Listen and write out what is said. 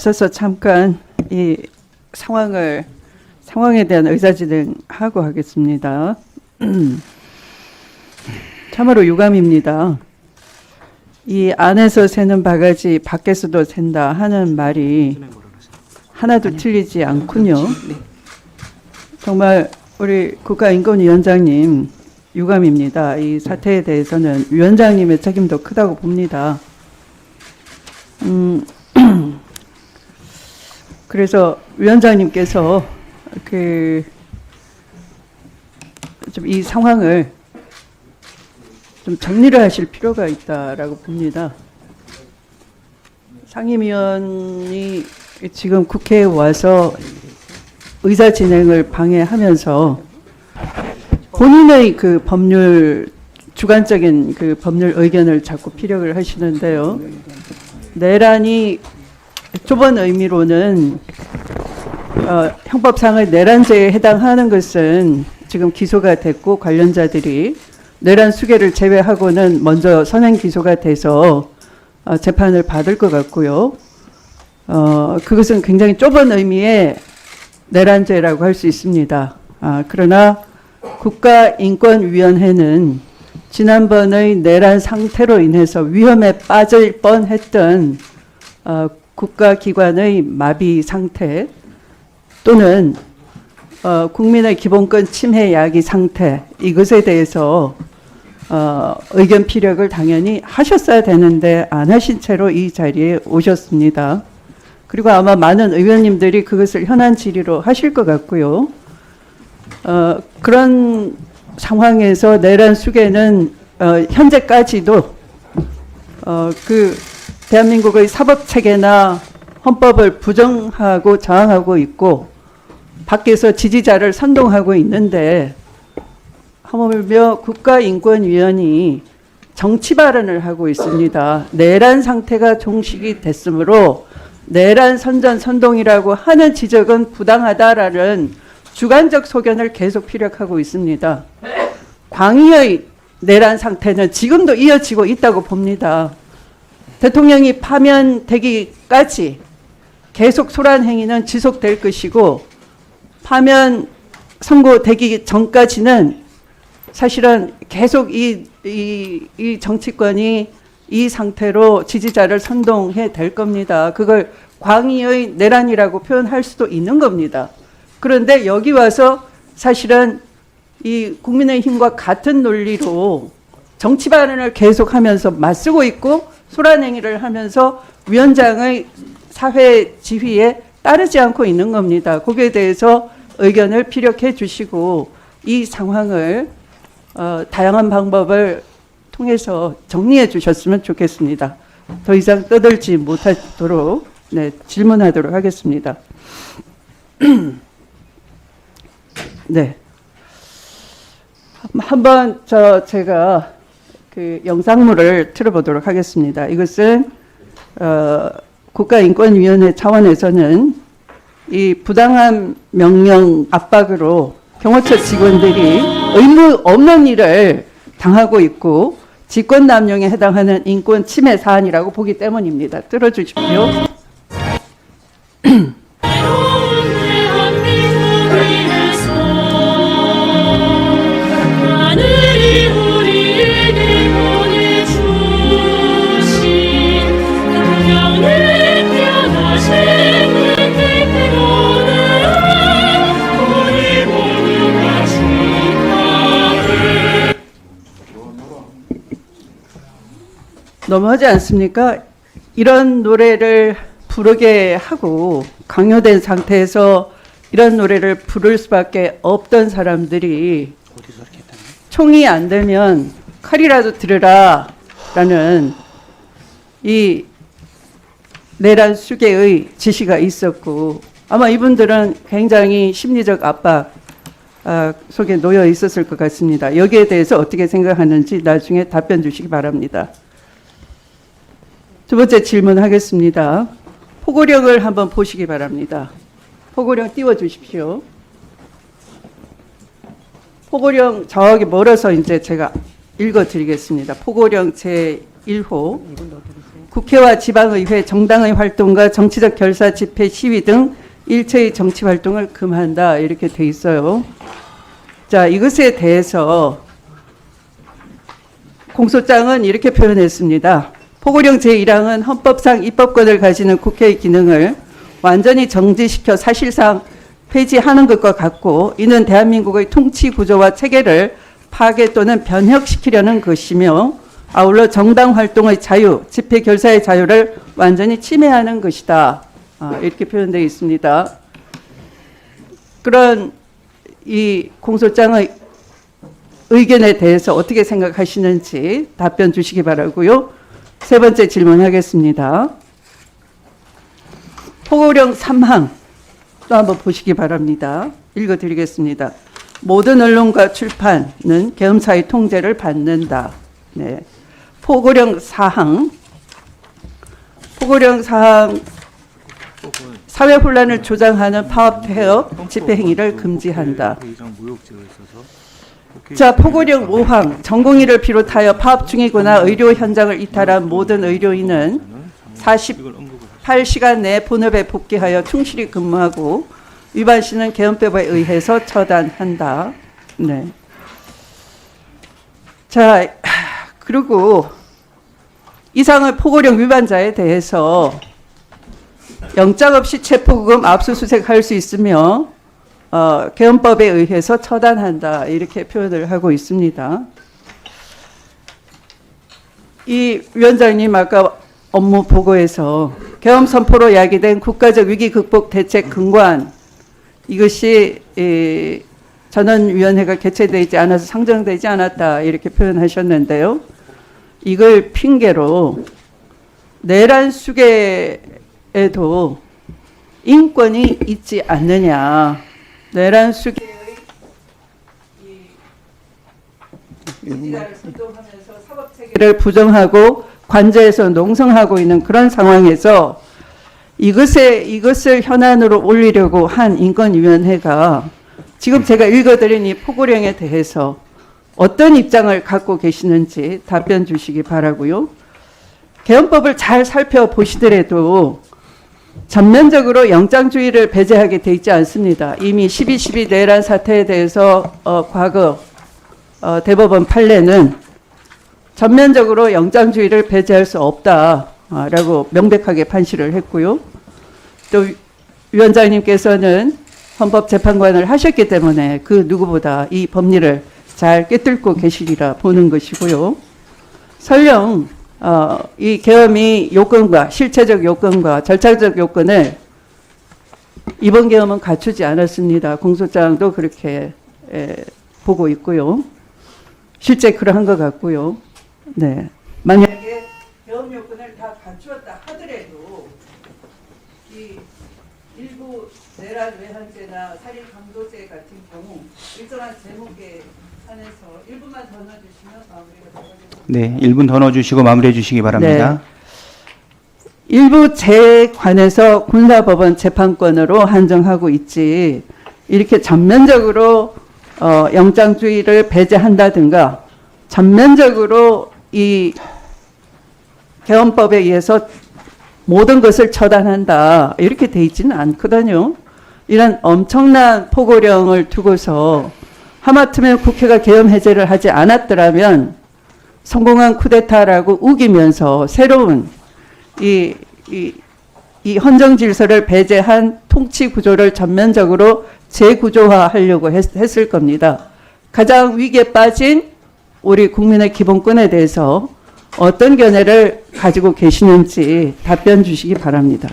있어서 잠깐 이 상황에 대한 의사진행하고 하겠습니다. 참으로 유감입니다. 이 안에서 새는 바가지 밖에서도 샌다 하는 말이 하나도 틀리지 않군요. 정말 우리 국가인권위원장님 유감입니다. 이 사태에 대해서는 위원장님의 책임도 크다고 봅니다. 그래서 위원장님께서 좀 이 상황을 좀 정리를 하실 필요가 있다라고 봅니다. 상임위원이 지금 국회에 와서 의사 진행을 방해하면서 본인의 주관적인 법률 의견을 자꾸 피력을 하시는데요. 내란이 좁은 의미로는 형법상의 내란죄에 해당하는 것은 지금 기소가 됐고 관련자들이 내란 수괴를 제외하고는 먼저 선행 기소가 돼서 재판을 받을 것 같고요. 그것은 굉장히 좁은 의미의 내란죄라고 할 수 있습니다. 그러나 국가인권위원회는 지난번의 내란 상태로 인해서 위험에 빠질 뻔했던 국가기관의 마비 상태 또는 국민의 기본권 침해 야기 상태 이것에 대해서 의견 피력을 당연히 하셨어야 되는데 안 하신 채로 이 자리에 오셨습니다. 그리고 아마 많은 의원님들이 그것을 현안 질의로 하실 것 같고요. 그런 상황에서 내란 수괴는 현재까지도 대한민국의 사법체계나 헌법을 부정하고 저항하고 있고 밖에서 지지자를 선동하고 있는데 하물며 국가인권위원회 정치 발언을 하고 있습니다. 내란 상태가 종식이 됐으므로 내란 선전 선동이라고 하는 지적은 부당하다라는 주관적 소견을 계속 피력하고 있습니다. 광의의 내란 상태는 지금도 이어지고 있다고 봅니다. 대통령이 파면되기까지 계속 소란 행위는 지속될 것이고 파면 선고되기 전까지는 사실은 계속 이 정치권이 이 상태로 지지자를 선동해 될 겁니다. 그걸 광의의 내란이라고 표현할 수도 있는 겁니다. 그런데 여기 와서 사실은 이 국민의힘과 같은 논리로 정치 발언을 계속하면서 맞서고 있고 소란 행위를 하면서 위원장의 사회 지휘에 따르지 않고 있는 겁니다. 거기에 대해서 의견을 피력해 주시고 이 상황을 다양한 방법을 통해서 정리해 주셨으면 좋겠습니다. 더 이상 떠들지 못하도록 질문하도록 하겠습니다. 네. 한번 제가 영상물을 틀어보도록 하겠습니다. 이것은 국가인권위원회 차원에서는 이 부당한 명령 압박으로 경호처 직원들이 의무 없는 일을 당하고 있고 직권남용에 해당하는 인권 침해 사안이라고 보기 때문입니다. 들어주십시오. 너무하지 않습니까? 이런 노래를 부르게 하고 강요된 상태에서 이런 노래를 부를 수밖에 없던 사람들이 총이 안 되면 칼이라도 들으라 라는 이 내란 수괴의 지시가 있었고 아마 이분들은 굉장히 심리적 압박 속에 놓여 있었을 것 같습니다. 여기에 대해서 어떻게 생각하는지 나중에 답변 주시기 바랍니다. 두 번째 질문하겠습니다. 포고령을 한번 보시기 바랍니다. 포고령 띄워주십시오. 포고령 저기 멀어서 이제 제가 읽어드리겠습니다. 포고령 제1호 국회와 지방의회, 정당의 활동과 정치적 결사, 집회, 시위 등 일체의 정치 활동을 금한다 이렇게 돼 있어요. 자, 이것에 대해서 공소장은 이렇게 표현했습니다. 포고령 제1항은 헌법상 입법권을 가지는 국회의 기능을 완전히 정지시켜 사실상 폐지하는 것과 같고, 이는 대한민국의 통치 구조와 체계를 파괴 또는 변혁시키려는 것이며, 아울러 정당 활동의 자유, 집회 결사의 자유를 완전히 침해하는 것이다. 이렇게 표현되어 있습니다. 그런 이 공소장의 의견에 대해서 어떻게 생각하시는지 답변 주시기 바라고요. 세 번째 질문하겠습니다. 포고령 3항 또 한번 보시기 바랍니다. 읽어드리겠습니다. 모든 언론과 출판은 계엄사의 통제를 받는다. 네. 포고령 4항 사회 혼란을 조장하는 파업, 폐업, 집회 행위를 금지한다. 자, 포고령 5항 전공의를 비롯하여 파업 중이거나 의료 현장을 이탈한 모든 의료인은 48시간 내 본업에 복귀하여 충실히 근무하고 위반 시는 계엄법에 의해서 처단한다. 네. 자, 그리고 이상의 포고령 위반자에 대해서 영장 없이 체포금 압수수색할 수 있으며 계엄법에 의해서 처단한다 이렇게 표현을 하고 있습니다. 이 위원장님 아까 업무 보고에서 계엄 선포로 야기된 국가적 위기 극복 대책 근거안 이것이 전원위원회가 개최되지 않아서 상정되지 않았다 이렇게 표현하셨는데요. 이걸 핑계로 내란 수계에도 인권이 있지 않느냐. 내란 수계의 의지를 선동하면서 사법 체계를 부정하고 관저에서 농성하고 있는 그런 상황에서 이것을 현안으로 올리려고 한 인권위원회가 지금 제가 읽어드린 이 포고령에 대해서 어떤 입장을 갖고 계시는지 답변 주시기 바라고요. 계엄법을 잘 살펴보시더라도 전면적으로 영장주의를 배제하게 돼 있지 않습니다. 이미 12.12 내란 사태에 대해서 과거 대법원 판례는 전면적으로 영장주의를 배제할 수 없다라고 명백하게 판시를 했고요. 또 위원장님께서는 헌법재판관을 하셨기 때문에 그 누구보다 이 법리를 잘 꿰뚫고 계시리라 보는 것이고요. 설령 이 계엄이 요건과 실체적 요건과 절차적 요건을 이번 계엄은 갖추지 않았습니다. 공소장도 그렇게 보고 있고요. 실제 그러한 것 같고요. 네. 만약에 계엄 요건을 다 갖추었다 하더라도 이 일부 내란 외환죄나 살인 강도죄 같은 경우 일정한 제목에 한해서 1분만 더 넣어주시면 마무리가 되겠습니다. 네, 1분 더 넣어주시고 마무리해 주시기 바랍니다. 네. 일부 죄에 관해서 군사법원 재판권으로 한정하고 있지 이렇게 전면적으로 영장주의를 배제한다든가 전면적으로 이 계엄법에 의해서 모든 것을 처단한다 이렇게 돼 있지는 않거든요. 이런 엄청난 포고령을 두고서 하마터면 국회가 계엄 해제를 하지 않았더라면 성공한 쿠데타라고 우기면서 새로운 이 헌정 질서를 배제한 통치 구조를 전면적으로 재구조화하려고 했을 겁니다. 가장 위기에 빠진 우리 국민의 기본권에 대해서 어떤 견해를 가지고 계시는지 답변 주시기 바랍니다.